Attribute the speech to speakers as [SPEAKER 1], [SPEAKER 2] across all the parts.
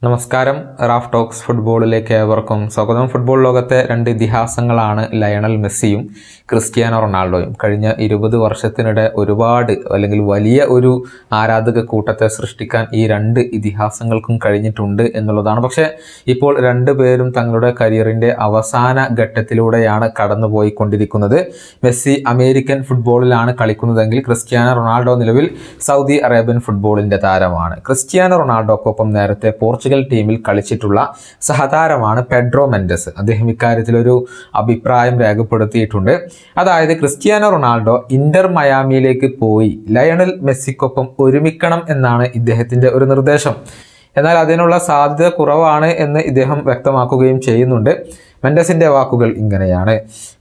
[SPEAKER 1] നമസ്കാരം. Raf talks ഫുട്ബോളിലേക്ക് ഏവർക്കും സ്വാഗതം. ഫുട്ബോൾ ലോകത്തെ രണ്ട് ഇതിഹാസങ്ങളാണ് ലയണൽ മെസ്സിയും ക്രിസ്ത്യാനോ റൊണാൾഡോയും. കഴിഞ്ഞ 20 വർഷത്തിനിടെ ഒരുപാട് അല്ലെങ്കിൽ വലിയ ഒരു ആരാധക കൂട്ടത്തെ സൃഷ്ടിക്കാൻ ഈ രണ്ട് ഇതിഹാസങ്ങൾക്കും കഴിഞ്ഞിട്ടുണ്ട് എന്നുള്ളതാണ്. പക്ഷേ ഇപ്പോൾ രണ്ടുപേരും തങ്ങളുടെ കരിയറിൻ്റെ അവസാന ഘട്ടത്തിലൂടെയാണ് കടന്നുപോയിക്കൊണ്ടിരിക്കുന്നത്. മെസ്സി അമേരിക്കൻ ഫുട്ബോളിലാണ് കളിക്കുന്നതെങ്കിൽ ക്രിസ്ത്യാനോ റൊണാൾഡോ നിലവിൽ സൗദി അറേബ്യൻ ഫുട്ബോളിൻ്റെ താരമാണ്. ക്രിസ്ത്യാനോ റൊണാൾഡോക്കൊപ്പം നേരത്തെ പോർച്ചുഗൽ ടീമിൽ കളിച്ചിട്ടുള്ള സഹതാരമാണ് പെഡ്രോ മെൻഡസ്. അദ്ദേഹം ഇക്കാര്യത്തിലൊരു അഭിപ്രായം രേഖപ്പെടുത്തിയിട്ടുണ്ട്. അതായത് ക്രിസ്ത്യാനോ റൊണാൾഡോ ഇന്റർ മയാമിയിലേക്ക് പോയി ലയണൽ മെസ്സിക്കൊപ്പം ഒരുമിക്കണം എന്നാണ് ഇദ്ദേഹത്തിൻ്റെ ഒരു നിർദ്ദേശം. എന്നാൽ അതിനുള്ള സാധ്യത കുറവാണ് എന്ന് ഇദ്ദേഹം വ്യക്തമാക്കുകയും ചെയ്യുന്നുണ്ട്. മെൻഡസിൻ്റെ വാക്കുകൾ ഇങ്ങനെയാണ്: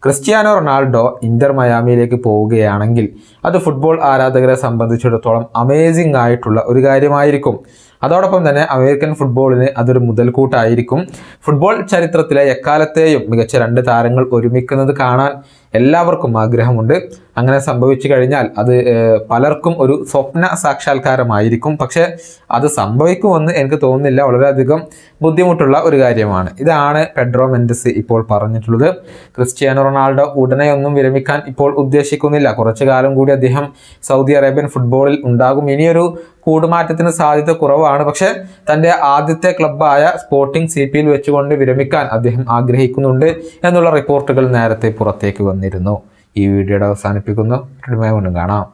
[SPEAKER 1] ക്രിസ്ത്യാനോ റൊണാൾഡോ ഇന്റർ മയാമിയിലേക്ക് പോവുകയാണെങ്കിൽ അത് ഫുട്ബോൾ ആരാധകരെ സംബന്ധിച്ചിടത്തോളം അമേസിംഗ് ആയിട്ടുള്ള ഒരു കാര്യമായിരിക്കും. അതോടൊപ്പം തന്നെ അമേരിക്കൻ ഫുട്ബോളിന് അതൊരു മുതൽക്കൂട്ടായിരിക്കും. ഫുട്ബോൾ ചരിത്രത്തിലെ എക്കാലത്തെയും മികച്ച രണ്ട് താരങ്ങൾ ഒരുമിക്കുന്നത് കാണാൻ എല്ലാവർക്കും ആഗ്രഹമുണ്ട്. അങ്ങനെ സംഭവിച്ചു കഴിഞ്ഞാൽ അത് പലർക്കും ഒരു സ്വപ്ന സാക്ഷാത്കാരമായിരിക്കും. പക്ഷേ അത് സംഭവിക്കുമെന്ന് എനിക്ക് തോന്നുന്നില്ല. വളരെയധികം ബുദ്ധിമുട്ടുള്ള ഒരു കാര്യമാണ്. ഇതാണ് പെഡ്രോ മെൻഡസ് ഇപ്പോൾ പറഞ്ഞിട്ടുള്ളത്. ക്രിസ്ത്യാനോ റൊണാൾഡോ ഉടനെ ഒന്നും വിരമിക്കാൻ ഇപ്പോൾ ഉദ്ദേശിക്കുന്നില്ല. കുറച്ചു കാലം കൂടി അദ്ദേഹം സൗദി അറേബ്യൻ ഫുട്ബോളിൽ ഉണ്ടാകും. ഇനിയൊരു കൂടുമാറ്റത്തിന് സാധ്യത കുറവാണ്. പക്ഷേ തൻ്റെ ആദ്യത്തെ ക്ലബ്ബായ സ്പോർട്ടിംഗ് CPയിൽ വെച്ചുകൊണ്ട് വിരമിക്കാൻ അദ്ദേഹം ആഗ്രഹിക്കുന്നുണ്ട് എന്നുള്ള റിപ്പോർട്ടുകൾ നേരത്തെ പുറത്തേക്ക് വന്നിരുന്നു. ഈ വീഡിയോയുടെ അവസാനിപ്പിക്കുന്നു. വീണ്ടും കാണാം.